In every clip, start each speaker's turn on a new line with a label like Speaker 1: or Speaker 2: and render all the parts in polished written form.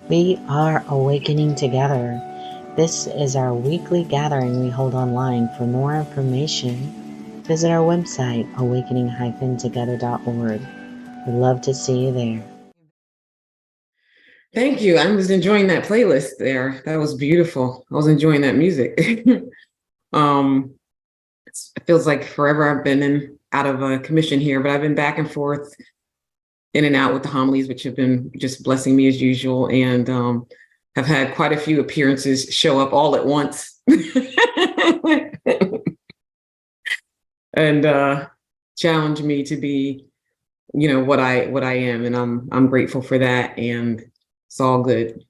Speaker 1: We are awakening together. This is our weekly gathering we hold online. For more information, visit our website, awakening-together.org. We'd love to see you there.
Speaker 2: Thank you. I was enjoying that playlist there. That was beautiful. I was enjoying that music. It feels like forever I've been out of a commission here, but I've been back and forth in and out with the homilies, which have been just blessing me as usual, and have had quite a few appearances show up all at once. And challenge me to be, what I am, and I'm grateful for that, and it's all good.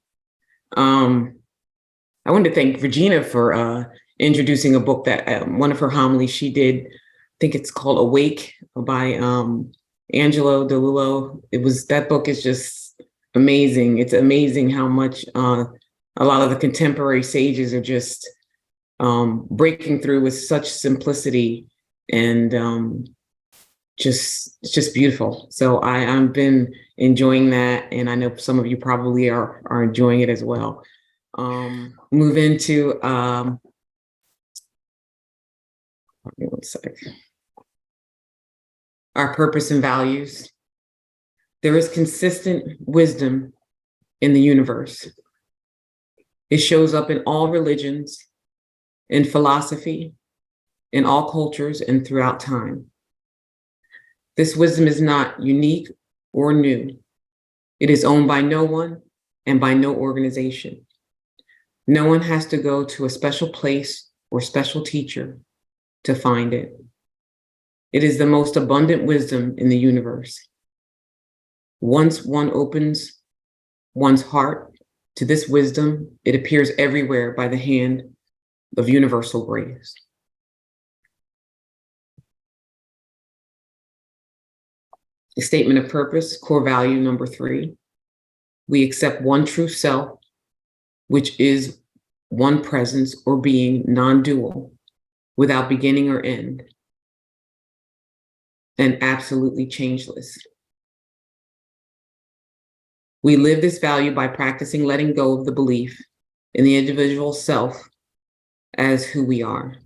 Speaker 2: I wanted to thank Regina for introducing a book that one of her homilies she did. I think it's called Awake by Angelo DeLullo. That book is just amazing. It's amazing how much a lot of the contemporary sages are just breaking through with such simplicity, and it's just beautiful. So I've been enjoying that, and I know some of you probably are enjoying it as well. Move into one sec. Our purpose and values. There is consistent wisdom in the universe. It shows up in all religions, in philosophy, in all cultures, and throughout time. This wisdom is not unique or new. It is owned by no one and by no organization. No one has to go to a special place or special teacher to find it. It is the most abundant wisdom in the universe. Once one opens one's heart to this wisdom, it appears everywhere by the hand of universal grace. A statement of purpose, core value number 3. We accept one true self, which is one presence or being, non-dual, without beginning or end, and absolutely changeless. We live this value by practicing letting go of the belief in the individual self as who we are.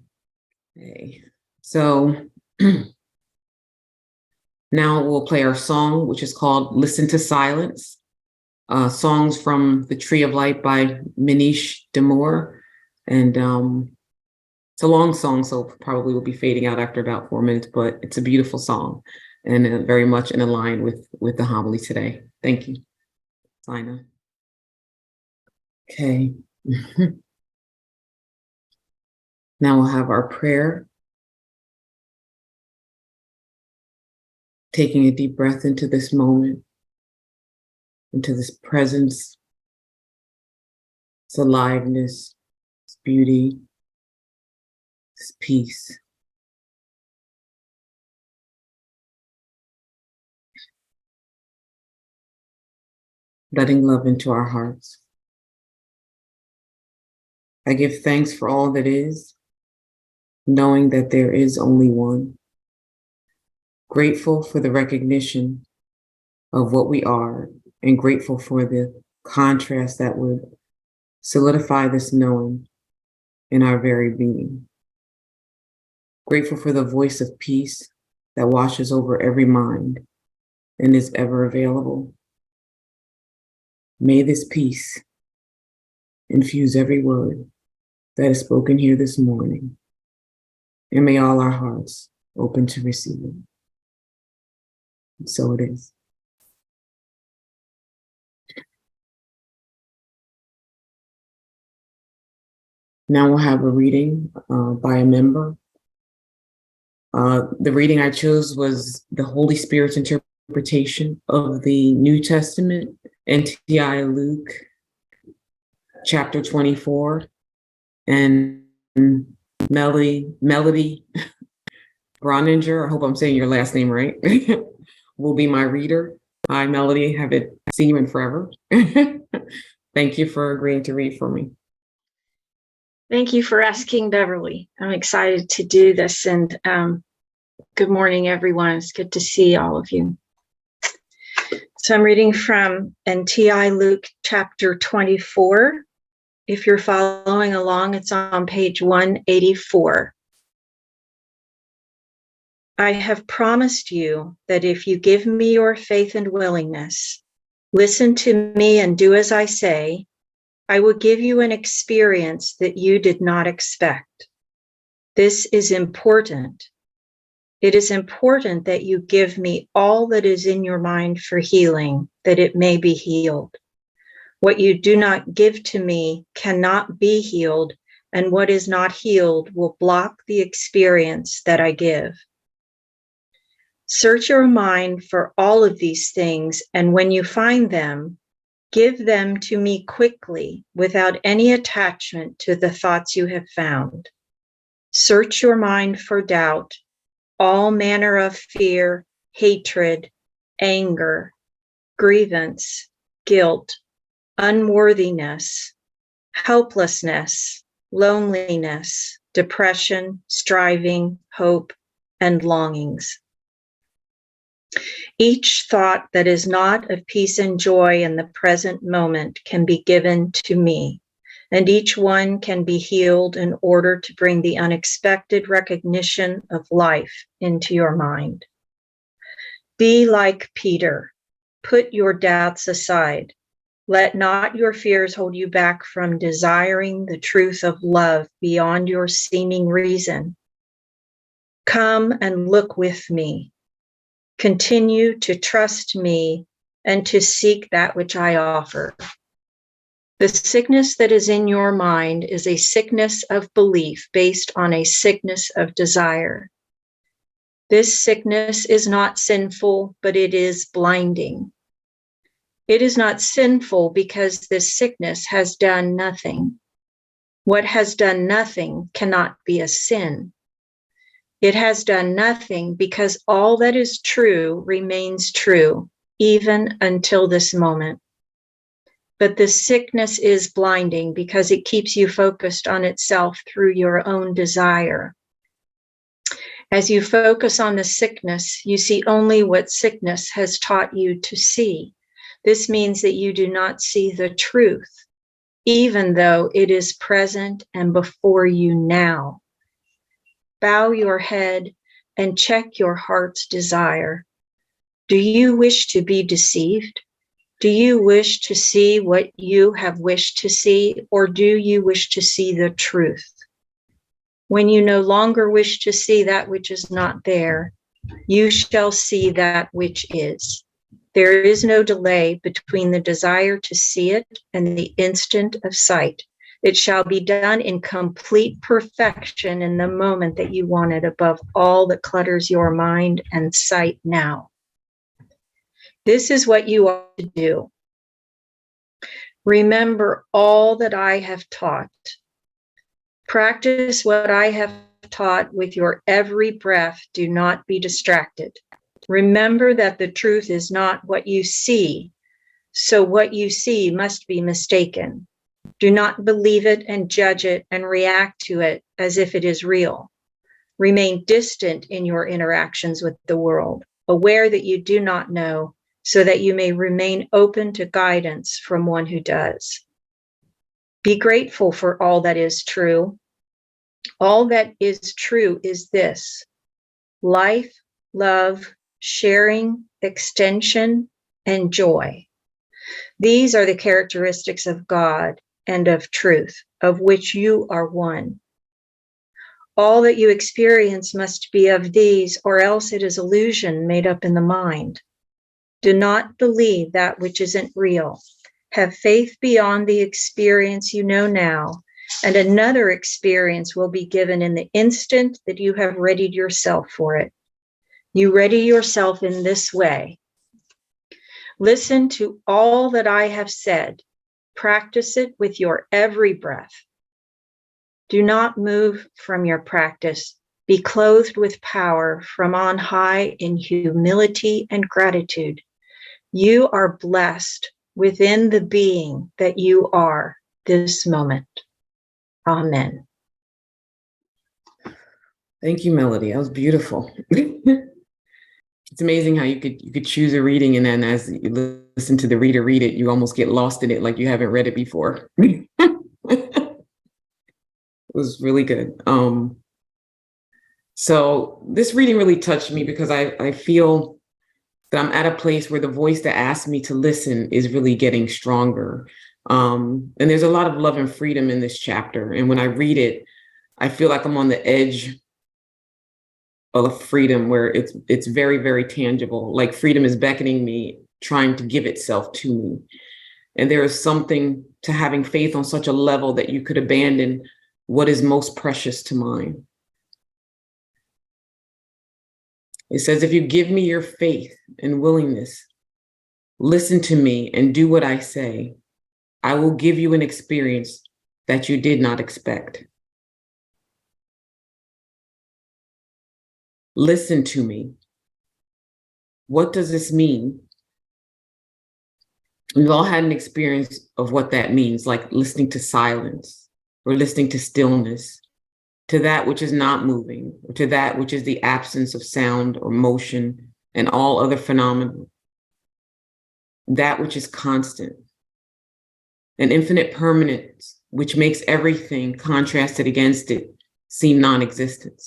Speaker 2: Okay. So now we'll play our song, which is called Listen to Silence. Songs from The Tree of Light by Manish Damore. And it's a long song, so probably will be fading out after about 4 minutes, but it's a beautiful song and very much in line with the homily today. Thank you. Sina. Okay. Now we'll have our prayer. Taking a deep breath into this moment, into this presence, this aliveness, this beauty, this peace. Letting love into our hearts. I give thanks for all that is, knowing that there is only one. Grateful for the recognition of what we are, and grateful for the contrast that would solidify this knowing in our very being. Grateful for the voice of peace that washes over every mind and is ever available. May this peace infuse every word that is spoken here this morning, and may all our hearts open to receive it. And so it is. Now we'll have a reading by a member. The reading I chose was the Holy Spirit's interpretation of the New Testament, NTI Luke, chapter 24, and Melody Brauninger, I hope I'm saying your last name right, will be my reader. Hi, Melody, haven't seen you in forever. Thank you for agreeing to read for me.
Speaker 3: Thank you for asking, Beverly. I'm excited to do this, and good morning, everyone. It's good to see all of you. So I'm reading from NTI Luke chapter 24. If you're following along, it's on page 184. I have promised you that if you give me your faith and willingness, listen to me and do as I say, I will give you an experience that you did not expect. This is important. It is important that you give me all that is in your mind for healing, that it may be healed. What you do not give to me cannot be healed, and what is not healed will block the experience that I give. Search your mind for all of these things, and when you find them, give them to me quickly without any attachment to the thoughts you have found. Search your mind for doubt, all manner of fear, hatred, anger, grievance, guilt, unworthiness, helplessness, loneliness, depression, striving, hope, and longings. Each thought that is not of peace and joy in the present moment can be given to me, and each one can be healed in order to bring the unexpected recognition of life into your mind. Be like Peter. Put your doubts aside. Let not your fears hold you back from desiring the truth of love beyond your seeming reason. Come and look with me. Continue to trust me and to seek that which I offer. The sickness that is in your mind is a sickness of belief based on a sickness of desire. This sickness is not sinful, but it is blinding. It is not sinful because this sickness has done nothing. What has done nothing cannot be a sin. It has done nothing because all that is true remains true, even until this moment. But the sickness is blinding because it keeps you focused on itself through your own desire. As you focus on the sickness, you see only what sickness has taught you to see. This means that you do not see the truth, even though it is present and before you now. Bow your head and check your heart's desire. Do you wish to be deceived? Do you wish to see what you have wished to see, or do you wish to see the truth? When you no longer wish to see that which is not there, you shall see that which is. There is no delay between the desire to see it and the instant of sight. It shall be done in complete perfection in the moment that you want it above all that clutters your mind and sight now. This is what you ought to do. Remember all that I have taught. Practice what I have taught with your every breath. Do not be distracted. Remember that the truth is not what you see, so what you see must be mistaken. Do not believe it and judge it and react to it as if it is real. Remain distant in your interactions with the world, aware that you do not know, so that you may remain open to guidance from one who does. Be grateful for all that is true. All that is true is this: life, love, sharing, extension, and joy. These are the characteristics of God and of truth, of which you are one. All that you experience must be of these, or else it is illusion made up in the mind. Do not believe that which isn't real. Have faith beyond the experience you know now, and another experience will be given in the instant that you have readied yourself for it. You ready yourself in this way. Listen to all that I have said. Practice it with your every breath. Do not move from your practice. Be clothed with power from on high in humility and gratitude. You are blessed within the being that you are this moment. Amen.
Speaker 2: Thank you, Melody. That was beautiful. It's amazing how you could choose a reading, and then as you listen to the reader read it, you almost get lost in it like you haven't read it before. It was really good. So this reading really touched me because I feel that I'm at a place where the voice that asked me to listen is really getting stronger. And there's a lot of love and freedom in this chapter. And when I read it, I feel like I'm on the edge of freedom where it's very, very tangible. Like freedom is beckoning me, trying to give itself to me. And there is something to having faith on such a level that you could abandon what is most precious to mine. It says, if you give me your faith and willingness, listen to me and do what I say, I will give you an experience that you did not expect. Listen to me. What does this mean? We've all had an experience of what that means, like listening to silence or listening to stillness, to that which is not moving, or to that which is the absence of sound or motion and all other phenomena, that which is constant, an infinite permanence, which makes everything contrasted against it seem non-existent.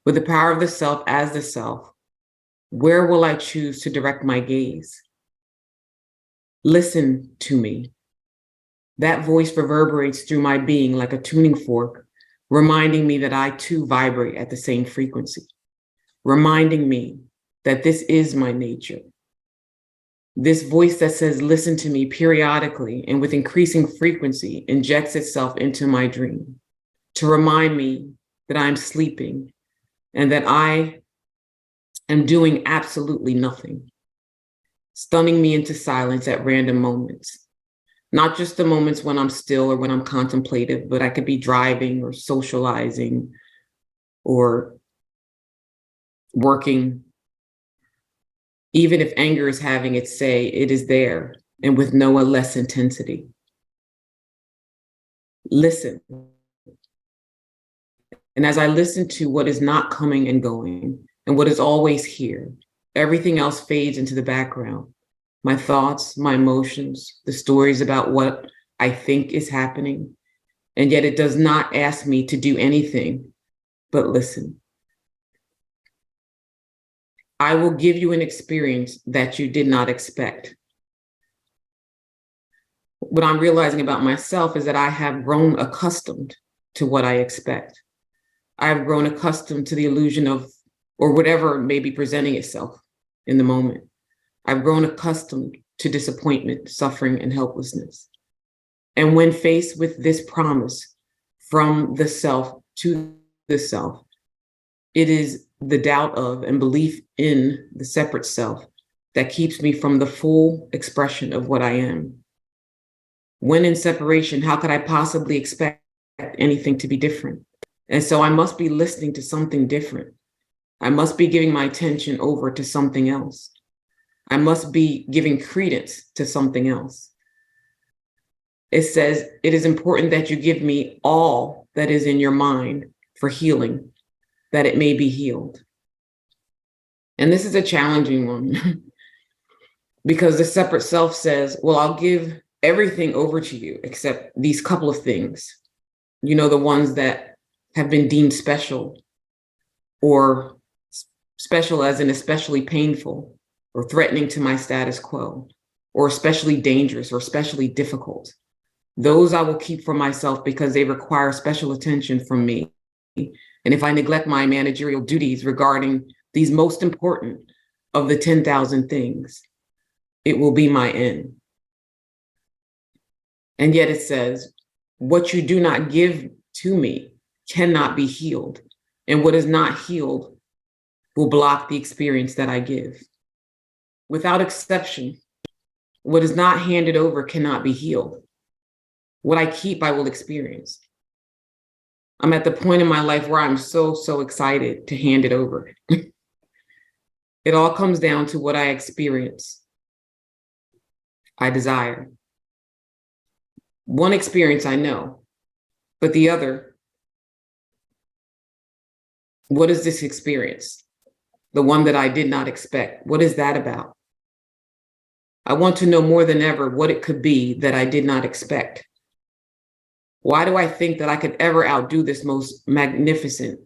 Speaker 2: With the power of the self as the self, where will I choose to direct my gaze? Listen to me. That voice reverberates through my being like a tuning fork, reminding me that I too vibrate at the same frequency, reminding me that this is my nature. This voice that says, listen to me periodically and with increasing frequency injects itself into my dream to remind me that I'm sleeping and that I am doing absolutely nothing, stunning me into silence at random moments. Not just the moments when I'm still or when I'm contemplative, but I could be driving or socializing or working. Even if anger is having its say, it is there and with no less intensity. Listen. And as I listen to what is not coming and going and what is always here, everything else fades into the background. My thoughts, my emotions, the stories about what I think is happening. And yet it does not ask me to do anything but listen. I will give you an experience that you did not expect. What I'm realizing about myself is that I have grown accustomed to what I expect. I have grown accustomed to the illusion of, or whatever may be presenting itself in the moment. I've grown accustomed to disappointment, suffering, and helplessness. And when faced with this promise from the self to the self, it is the doubt of and belief in the separate self that keeps me from the full expression of what I am. When in separation, how could I possibly expect anything to be different? And so I must be listening to something different. I must be giving my attention over to something else. I must be giving credence to something else. It says, it is important that you give me all that is in your mind for healing, that it may be healed. And this is a challenging one because the separate self says, well, I'll give everything over to you except these couple of things, you know, the ones that have been deemed special or special as in especially painful or threatening to my status quo, or especially dangerous or especially difficult. Those I will keep for myself because they require special attention from me. And if I neglect my managerial duties regarding these most important of the 10,000 things, it will be my end. And yet it says, what you do not give to me cannot be healed. And what is not healed will block the experience that I give. Without exception, what is not handed over cannot be healed. What I keep, I will experience. I'm at the point in my life where I'm so excited to hand it over. It all comes down to what I experience, I desire. One experience I know, but the other, what is this experience? the one that I did not expect. What is that about? I want to know more than ever what it could be that I did not expect. Why do I think that I could ever outdo this most magnificent,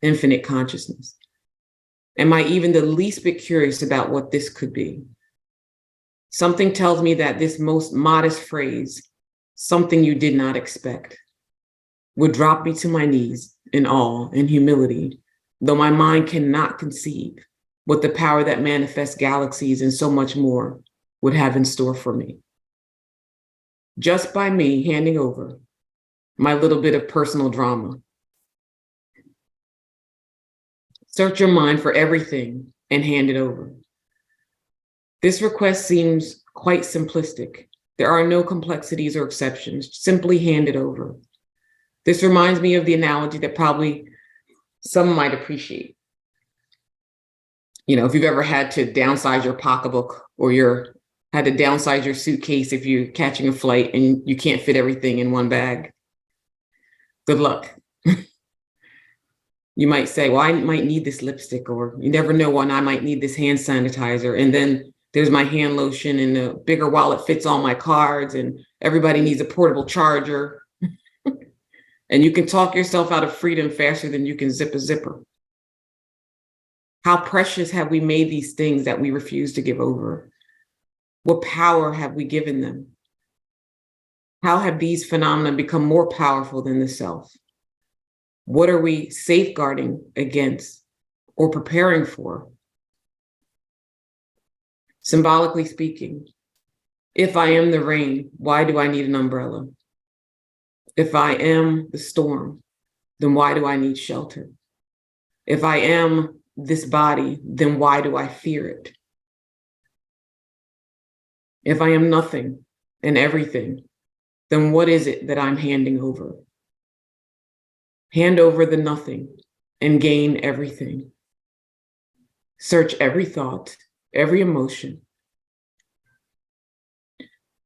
Speaker 2: infinite consciousness? Am I even the least bit curious about what this could be? Something tells me that this most modest phrase, something you did not expect, would drop me to my knees in awe and humility, though my mind cannot conceive what the power that manifests galaxies and so much more would have in store for me. Just by me handing over my little bit of personal drama. Search your mind for everything and hand it over. This request seems quite simplistic. There are no complexities or exceptions. Simply hand it over. This reminds me of the analogy that probably some might appreciate. You know, if you've ever had to downsize your pocketbook or had to downsize your suitcase if you're catching a flight and you can't fit everything in one bag. Good luck. You might say, well, I might need this lipstick, or you never know when I might need this hand sanitizer. And then there's my hand lotion, and a bigger wallet fits all my cards, and everybody needs a portable charger. And you can talk yourself out of freedom faster than you can zip a zipper. How precious have we made these things that we refuse to give over? What power have we given them? How have these phenomena become more powerful than the self? What are we safeguarding against or preparing for? Symbolically speaking, if I am the rain, why do I need an umbrella? If I am the storm, then why do I need shelter? If I am this body, then why do I fear it? If I am nothing and everything, then what is it that I'm handing over? Hand over the nothing and gain everything. Search every thought, every emotion,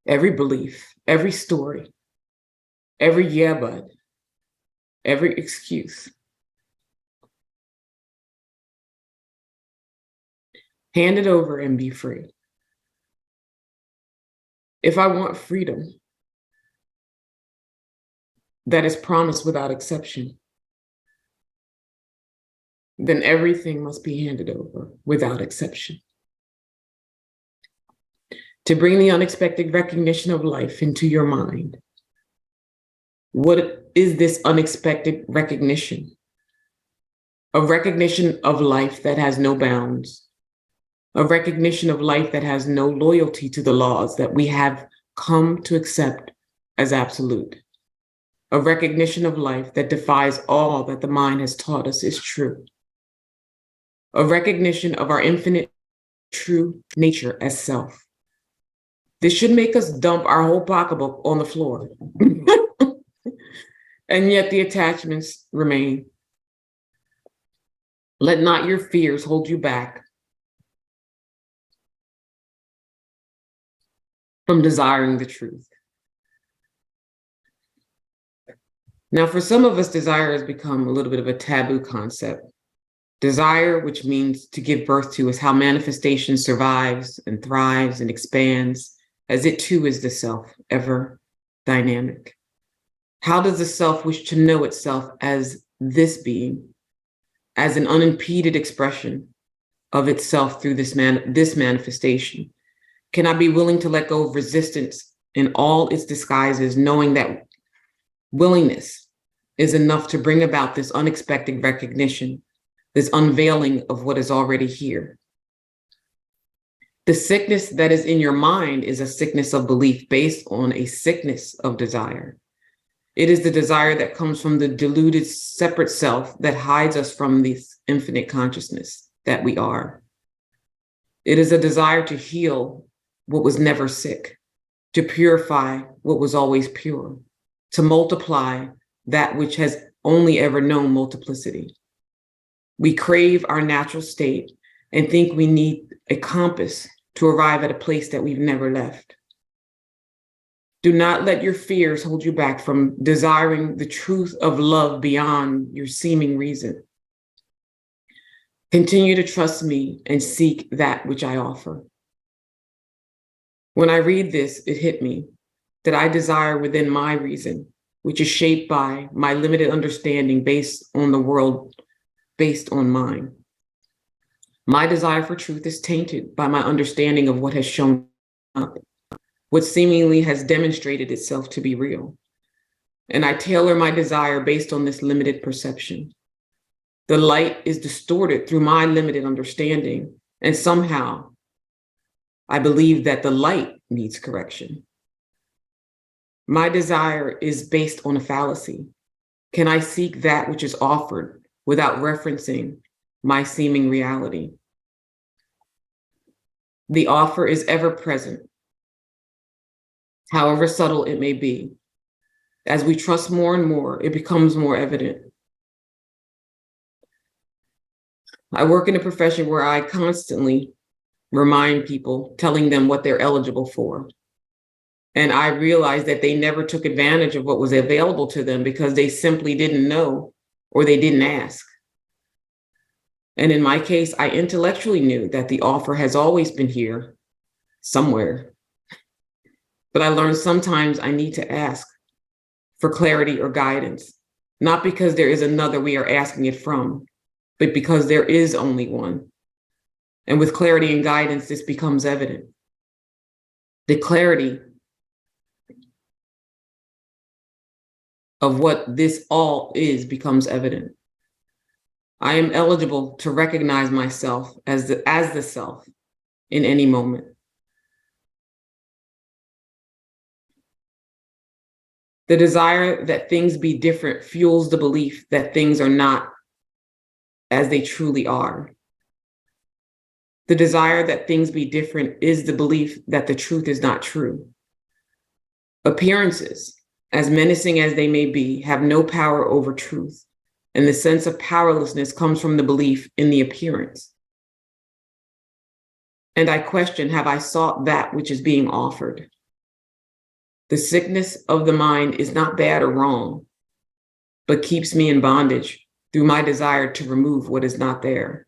Speaker 2: every belief, every story, every yeah, but, every excuse. Hand it over and be free. If I want freedom that is promised without exception, then everything must be handed over without exception. To bring the unexpected recognition of life into your mind, what is this unexpected recognition? A recognition of life that has no bounds, a recognition of life that has no loyalty to the laws that we have come to accept as absolute, a recognition of life that defies all that the mind has taught us is true, a recognition of our infinite true nature as self. This should make us dump our whole pocketbook on the floor. And yet the attachments remain. Let not your fears hold you back from desiring the truth. Now, for some of us, desire has become a little bit of a taboo concept. Desire, which means to give birth to, is how manifestation survives and thrives and expands, as it too is the self, ever dynamic. How does the self wish to know itself as this being, as an unimpeded expression of itself through this manifestation? Can I be willing to let go of resistance in all its disguises, knowing that willingness is enough to bring about this unexpected recognition, this unveiling of what is already here? The sickness that is in your mind is a sickness of belief based on a sickness of desire. It is the desire that comes from the deluded separate self that hides us from this infinite consciousness that we are. It is a desire to heal what was never sick, to purify what was always pure, to multiply that which has only ever known multiplicity. We crave our natural state and think we need a compass to arrive at a place that we've never left. Do not let your fears hold you back from desiring the truth of love beyond your seeming reason. Continue to trust me and seek that which I offer. When I read this, it hit me that I desire within my reason, which is shaped by my limited understanding based on the world, based on mine. My desire for truth is tainted by my understanding of what has shown up, what seemingly has demonstrated itself to be real. And I tailor my desire based on this limited perception. The light is distorted through my limited understanding, and somehow I believe that the light needs correction. My desire is based on a fallacy. Can I seek that which is offered without referencing my seeming reality? The offer is ever present, however subtle it may be. As we trust more and more, it becomes more evident. I work in a profession where I constantly remind people, telling them what they're eligible for. And I realized that they never took advantage of what was available to them because they simply didn't know or they didn't ask. And in my case, I intellectually knew that the offer has always been here somewhere. But I learned sometimes I need to ask for clarity or guidance, not because there is another we are asking it from, but because there is only one. And with clarity and guidance, this becomes evident. The clarity of what this all is becomes evident. I am eligible to recognize myself as the self in any moment. The desire that things be different fuels the belief that things are not as they truly are. The desire that things be different is the belief that the truth is not true. Appearances, as menacing as they may be, have no power over truth, and the sense of powerlessness comes from the belief in the appearance. And I question, have I sought that which is being offered? The sickness of the mind is not bad or wrong, but keeps me in bondage through my desire to remove what is not there.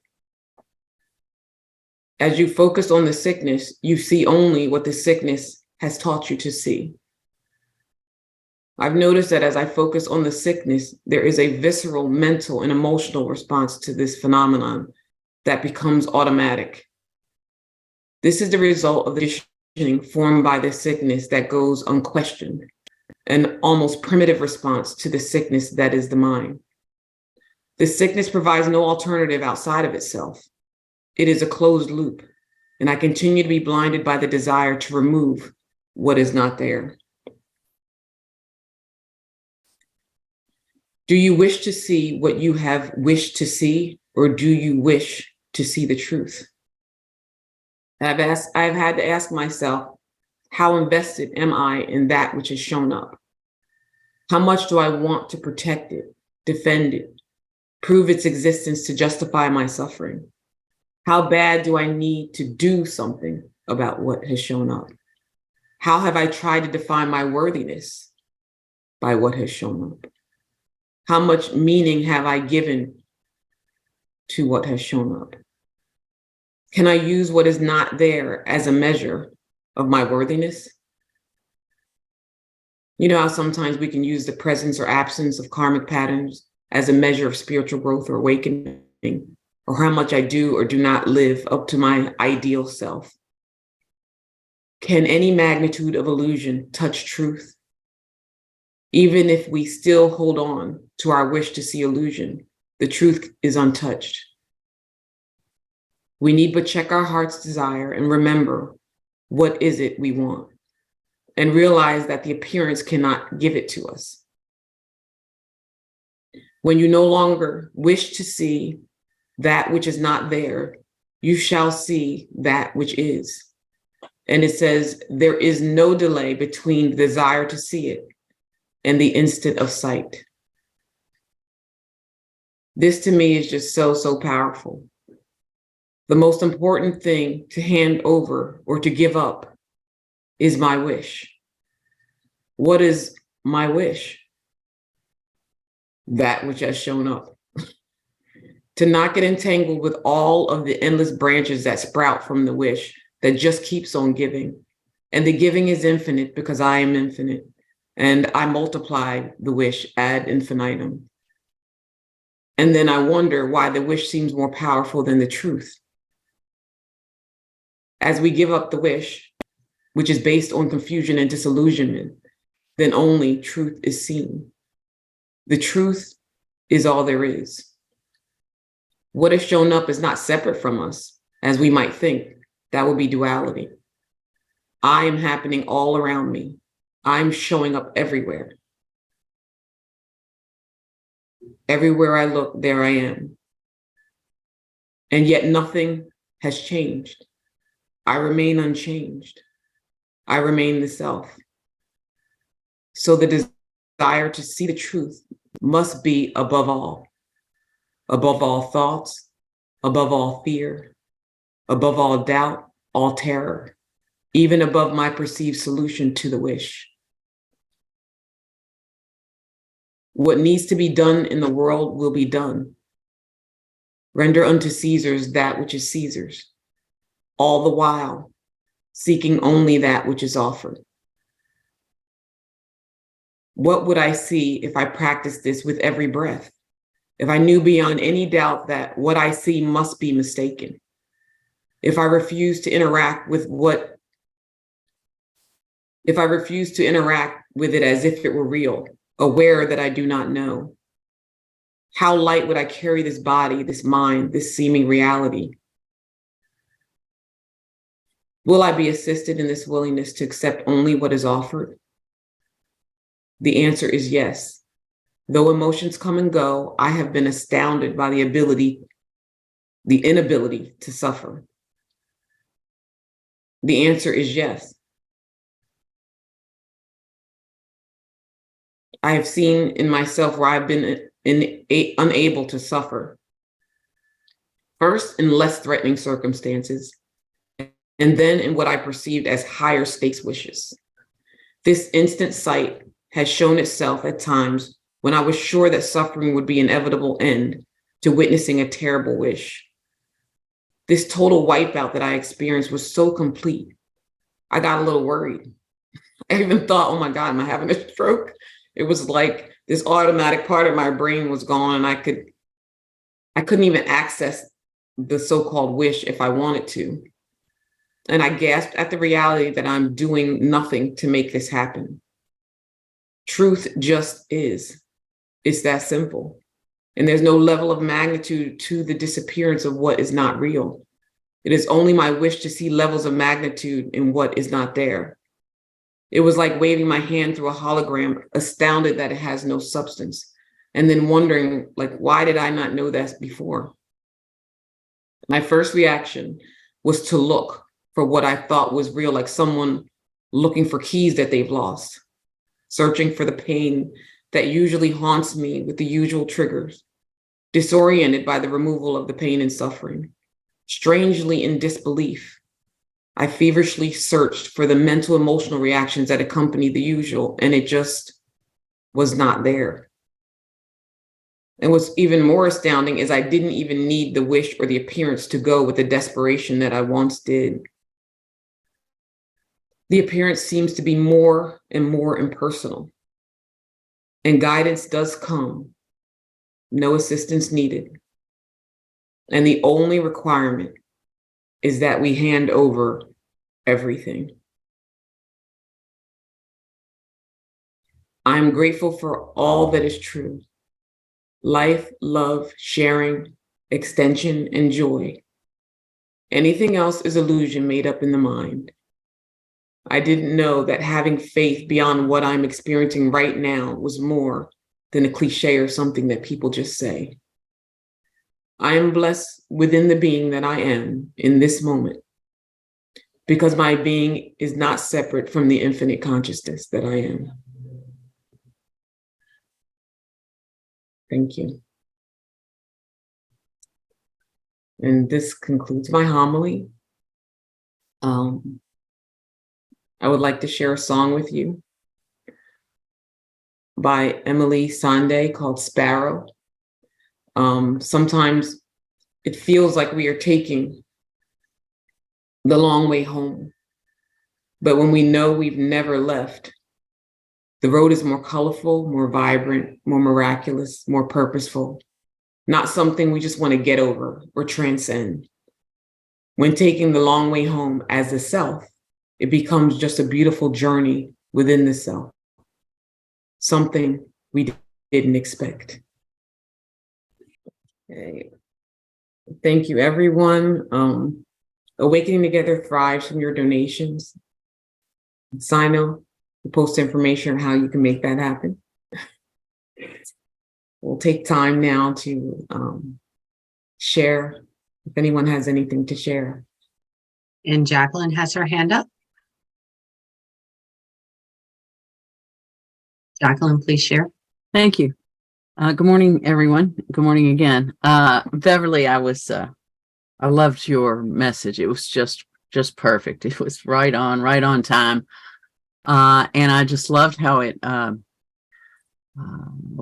Speaker 2: As you focus on the sickness, you see only what the sickness has taught you to see. I've noticed that as I focus on the sickness, there is a visceral, mental, and emotional response to this phenomenon that becomes automatic. This is the result of the conditioning formed by the sickness that goes unquestioned, an almost primitive response to the sickness that is the mind. The sickness provides no alternative outside of itself. It is a closed loop, and I continue to be blinded by the desire to remove what is not there. Do you wish to see what you have wished to see, or do you wish to see the truth? I've had to ask myself, how invested am I in that which has shown up? How much do I want to protect it, defend it, prove its existence to justify my suffering? How bad do I need to do something about what has shown up? How have I tried to define my worthiness by what has shown up? How much meaning have I given to what has shown up? Can I use what is not there as a measure of my worthiness? You know how sometimes we can use the presence or absence of karmic patterns as a measure of spiritual growth or awakening, or how much I do or do not live up to my ideal self. Can any magnitude of illusion touch truth? Even if we still hold on to our wish to see illusion, the truth is untouched. We need but check our heart's desire and remember what is it we want, and realize that the appearance cannot give it to us. When you no longer wish to see that which is not there, you shall see that which is. And it says, there is no delay between the desire to see it and the instant of sight. This to me is just so powerful. The most important thing to hand over or to give up is my wish. What is my wish? That which has shown up. to not get entangled with all of the endless branches that sprout from the wish that just keeps on giving. And the giving is infinite because I am infinite. And I multiply the wish ad infinitum. And then I wonder why the wish seems more powerful than the truth. As we give up the wish, which is based on confusion and disillusionment, then only truth is seen. The truth is all there is. What has shown up is not separate from us, as we might think. That would be duality. I am happening all around me. I'm showing up everywhere. Everywhere I look, there I am. And yet nothing has changed. I remain unchanged. I remain the self. So the desire to see the truth must be above all thoughts, above all fear, above all doubt, all terror, even above my perceived solution to the wish. What needs to be done in the world will be done. Render unto Caesar's that which is Caesar's, all the while seeking only that which is offered. What would I see if I practiced this with every breath? If I knew beyond any doubt that what I see must be mistaken? If I refused to interact with it as if it were real, aware that I do not know? How light would I carry this body, this mind, this seeming reality? Will I be assisted in this willingness to accept only what is offered? The answer is yes. Though emotions come and go, I have been astounded by the inability to suffer. The answer is yes. I have seen in myself where I've been unable to suffer. First, in less threatening circumstances, and then in what I perceived as higher stakes wishes. This instant sight has shown itself at times when I was sure that suffering would be an inevitable end to witnessing a terrible wish. This total wipeout that I experienced was so complete, I got a little worried. I even thought, oh my God, am I having a stroke? It was like this automatic part of my brain was gone, and I couldn't even access the so-called wish if I wanted to. And I gasped at the reality that I'm doing nothing to make this happen. Truth just is. It's that simple. And there's no level of magnitude to the disappearance of what is not real. It is only my wish to see levels of magnitude in what is not there. It was like waving my hand through a hologram, astounded that it has no substance, and then wondering, like, why did I not know that before? My first reaction was to look for what I thought was real, like someone looking for keys that they've lost, searching for the pain that usually haunts me with the usual triggers, disoriented by the removal of the pain and suffering. Strangely in disbelief, I feverishly searched for the mental emotional reactions that accompany the usual, and it just was not there. And what's even more astounding is I didn't even need the wish or the appearance to go with the desperation that I once did. The appearance seems to be more and more impersonal, and guidance does come, no assistance needed. And the only requirement is that we hand over everything. I'm grateful for all that is true: life, love, sharing, extension, and joy. Anything else is illusion made up in the mind. I didn't know that having faith beyond what I'm experiencing right now was more than a cliche or something that people just say. I am blessed within the being that I am in this moment, because my being is not separate from the infinite consciousness that I am. Thank you. And this concludes my homily. I would like to share a song with you by Emily Sande called Sparrow. Sometimes it feels like we are taking the long way home. But when we know we've never left, the road is more colorful, more vibrant, more miraculous, more purposeful, not something we just want to get over or transcend. When taking the long way home as a self, it becomes just a beautiful journey within the self, something we didn't expect. Okay. Thank you, everyone. Awakening Together thrives from your donations. Sign up, post information on how you can make that happen. We'll take time now to share if anyone has anything to share.
Speaker 1: And Jacqueline has her hand up. Jacqueline, please share.
Speaker 4: Thank you. Good morning, everyone. Good morning again. Beverly, I loved your message. It was just perfect. It was right on time. And I just loved how it, we're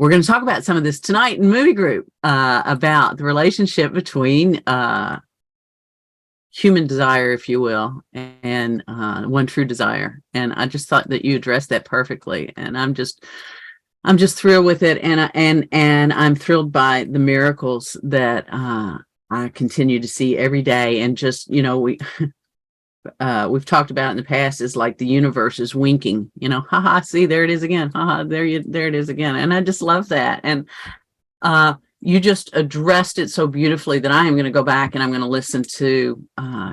Speaker 4: going to talk about some of this tonight in movie group, about the relationship between, human desire, if you will, and one true desire. And I just thought that you addressed that perfectly. And I'm just thrilled with it, and I'm thrilled by the miracles that I continue to see every day. And just, we've talked about in the past, is like the universe is winking, haha, see, there it is again, haha, there it is again. And I just love that. And you just addressed it so beautifully that I am going to go back and I'm going to listen to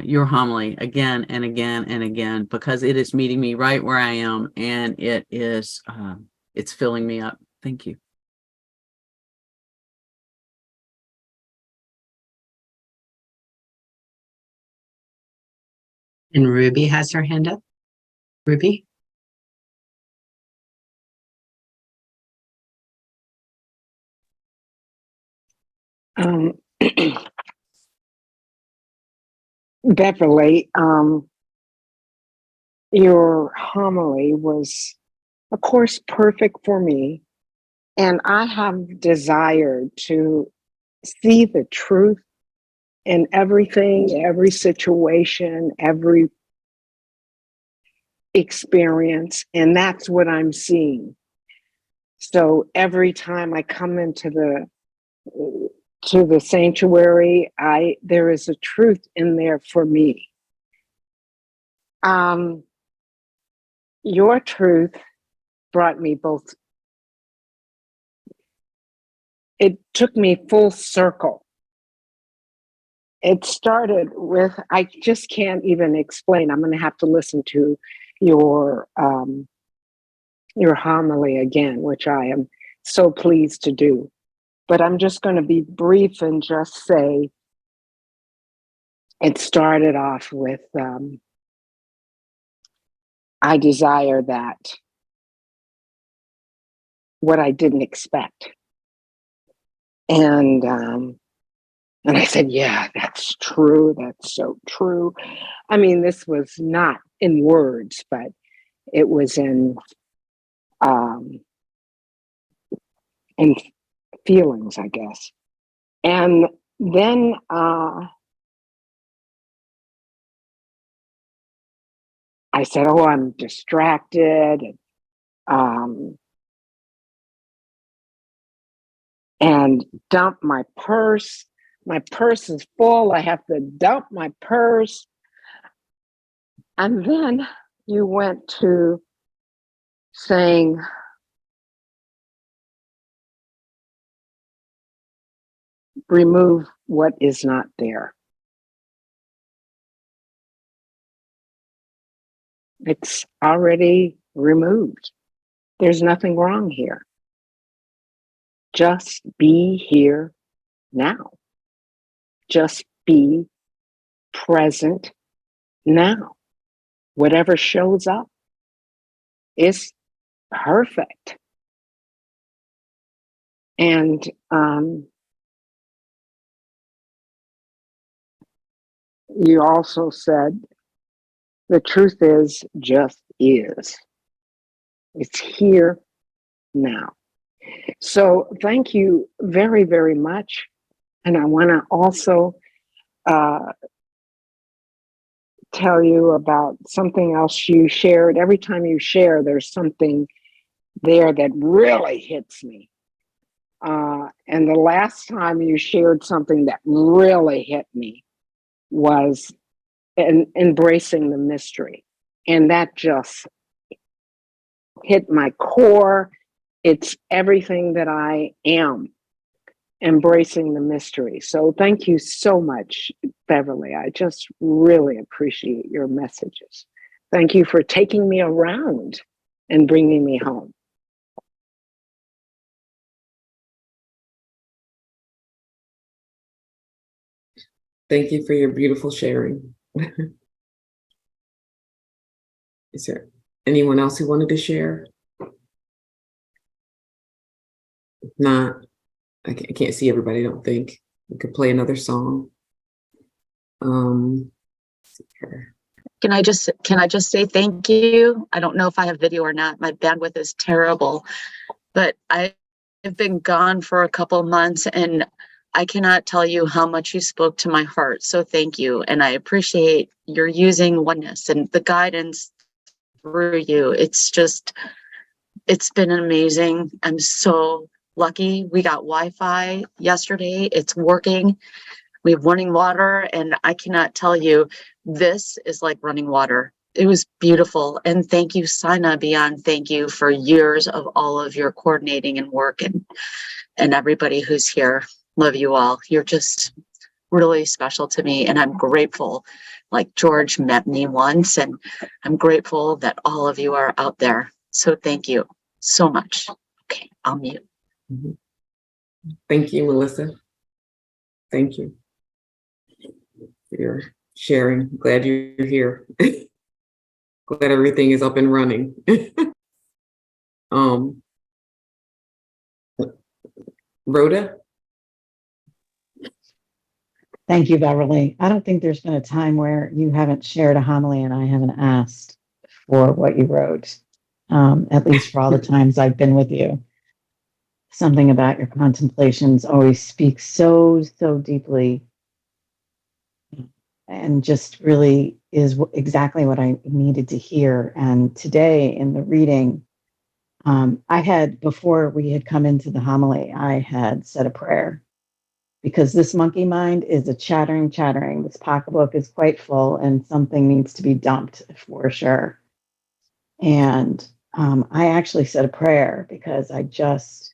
Speaker 4: your homily again and again and again, because it is meeting me right where I am, and it is it's filling me up. Thank you.
Speaker 1: And Ruby has her hand up. Ruby?
Speaker 5: Beverly, your homily was, of course, perfect for me. And I have desired to see the truth in everything, every situation, every experience. And that's what I'm seeing. So every time I come into the sanctuary, there is a truth in there for me. Your truth brought me both. It took me full circle. It started with, I just can't even explain. I'm going to have to listen to your homily again, which I am so pleased to do. But I'm just going to be brief and just say it started off with, I desire that, what I didn't expect. And I said, yeah, that's true. That's so true. I mean, this was not in words, but it was in feelings, I guess. And then I said, oh, I'm distracted. And dump my purse. My purse is full. I have to dump my purse. And then you went to saying, remove what is not there. It's already removed. There's nothing wrong here. Just be here now. Just be present now. Whatever shows up is perfect. And you also said, the truth is, just is. It's here now. So thank you very, very much And I want to also uh, tell you about something else you shared. Every time you share, there's something there that really hits me. And the last time you shared something that really hit me was embracing the mystery. And that just hit my core. It's everything that I am, embracing the mystery. So thank you so much, Beverly. I just really appreciate your messages. Thank you for taking me around and bringing me home.
Speaker 2: Thank you for your beautiful sharing. Is there anyone else who wanted to share? If not, I can't see everybody, I don't think. We could play another song.
Speaker 6: Can I just say thank you? I don't know if I have video or not. My bandwidth is terrible, but I've been gone for a couple of months and I cannot tell you how much you spoke to my heart. So thank you. And I appreciate your using oneness and the guidance through you. It's been amazing. I'm so lucky. We got Wi-Fi yesterday. It's working. We have running water, and I cannot tell you, this is like running water. It was beautiful. And thank you, Sana, beyond thank you for years of all of your coordinating and work and everybody who's here. Love you all. You're just really special to me. And I'm grateful, like George met me once, and I'm grateful that all of you are out there. So thank you so much. Okay, I'll mute.
Speaker 2: Thank you, Melissa. Thank you for your sharing. Glad you're here. Glad everything is up and running. Rhoda?
Speaker 1: Thank you, Beverly. I don't think there's been a time where you haven't shared a homily and I haven't asked for what you wrote, at least for all the times I've been with you. Something about your contemplations always speaks so, so deeply and just really is exactly what I needed to hear. And today in the reading, I had, before we had come into the homily, I had said a prayer because this monkey mind is a chattering. This pocketbook is quite full and something needs to be dumped for sure. And I actually said a prayer because I just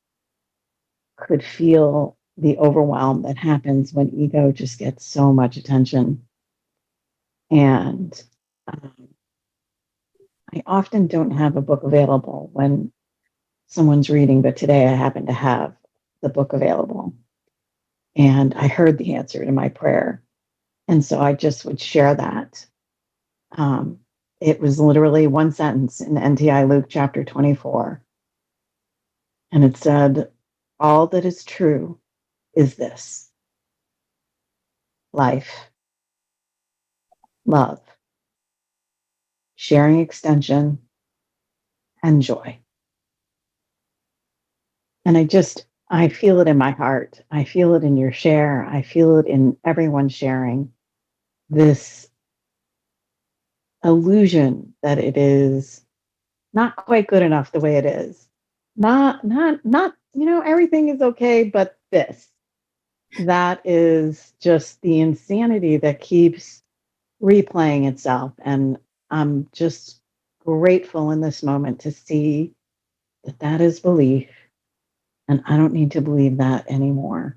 Speaker 1: could feel the overwhelm that happens when ego just gets so much attention. And I often don't have a book available when someone's reading, but today I happen to have the book available. And I heard the answer to my prayer. And so I just would share that. It was literally one sentence in NTI Luke chapter 24. And it said, all that is true is this: life, love, sharing extension, and joy. And I feel it in my heart. I feel it in your share. I feel it in everyone sharing this illusion that it is not quite good enough the way it is. Not, everything is okay, but this. That is just the insanity that keeps replaying itself. And I'm just grateful in this moment to see that that is belief. And I don't need to believe that anymore.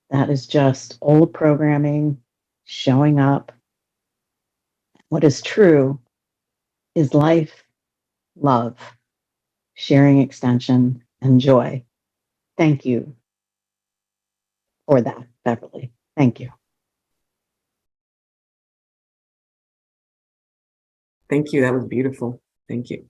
Speaker 1: That is just old programming showing up. What is true is life, love, sharing extension, and joy. Thank you for that, Beverly. Thank you.
Speaker 2: Thank you. That was beautiful. Thank you.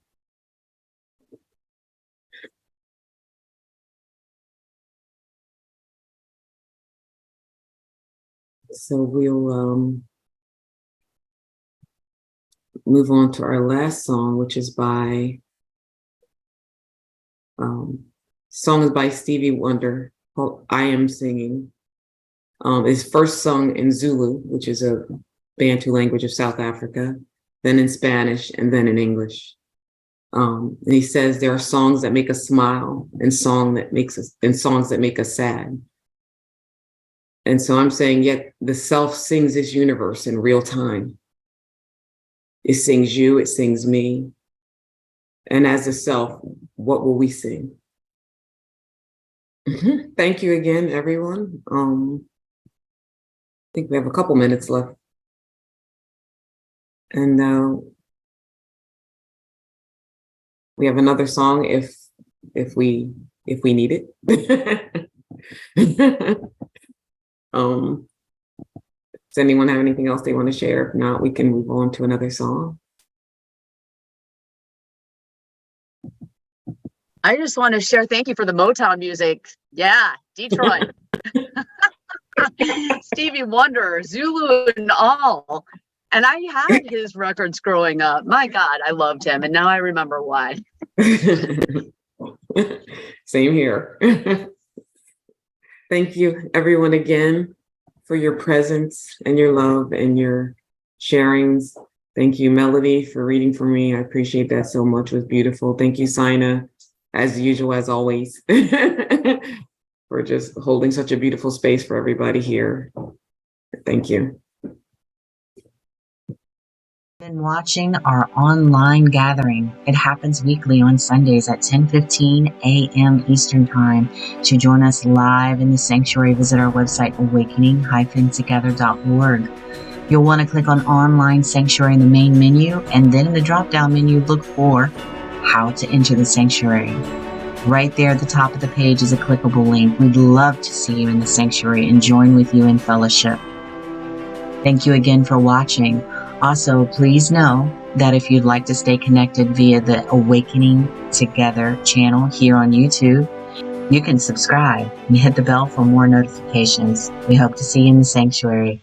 Speaker 2: So we'll move on to our last song, which is by song is by Stevie Wonder called I Am Singing. Is first sung in Zulu, which is a Bantu language of South Africa, then in Spanish, and then in English. And he says there are songs that make us smile and songs that make us sad. And so I'm saying, yet the self sings this universe in real time. It sings you, it sings me. And as a self, what will we sing? Thank you again, everyone. I think we have a couple minutes left. And we have another song if we need it. Does anyone have anything else they want to share? If not, we can move on to another song.
Speaker 6: I just want to share thank you for the Motown music. Yeah, Detroit. Stevie Wonder, Zulu and all. And I had his records growing up. My God, I loved him. And now I remember why.
Speaker 2: Same here. Thank you, everyone, again, for your presence and your love and your sharings. Thank you, Melody, for reading for me. I appreciate that so much. It was beautiful. Thank you, Sina, as usual, as always, for just holding such a beautiful space for everybody here. Thank you.
Speaker 7: Been watching our online gathering. It happens weekly on Sundays at 10:15 a.m. Eastern Time. To join us live in the sanctuary, visit our website, awakening-together.org. You'll want to click on Online Sanctuary in the main menu, and then in the drop-down menu, look for How to Enter the Sanctuary. Right there at the top of the page is a clickable link. We'd love to see you in the sanctuary and join with you in fellowship. Thank you again for watching. Also, please know that if you'd like to stay connected via the Awakening Together channel here on YouTube, you can subscribe and hit the bell for more notifications. We hope to see you in the sanctuary.